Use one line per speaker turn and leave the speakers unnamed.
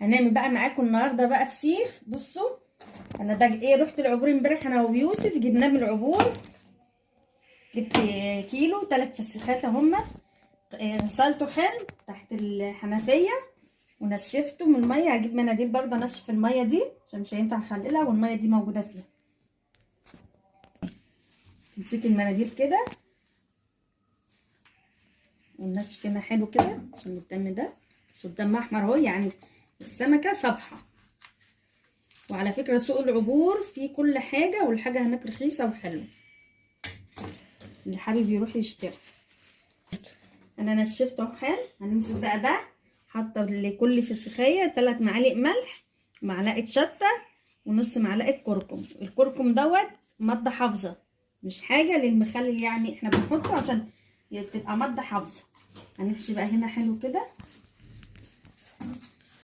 هنعمل بقى معاكم النهارده بقى فسيخ. بصوا انا ده ايه، رحت العبور امبارح انا ويوسف، جبناه من العبور. جبت كيلو 3 فسيخات اهم. غسلته حلو تحت الحنفيه ونشفته من الميه. هجيب مناديل برضه انشف الميه دي عشان مش هينفع اخللها والميه دي موجوده فيها. تمسكي المناديل كده وننشف هنا حلو كده عشان الدم ده، بس الدم احمر اهو، يعني السمكه صبحه. وعلى فكره سوق العبور فيه كل حاجه، والحاجه هناك رخيصه وحلوه، اللي حابب يروح يشتري. انا نشفته حلو. هنمسك بقى ده، حاطه لكل فسيخيه 3 معالق ملح، معلقه شطه، ونص معلقه كركم. الكركم دوت ماده حافظه، مش حاجه للمخلل، يعني احنا بنحطه عشان تبقى ماده حافظه. هنحشي بقى هنا حلو كده.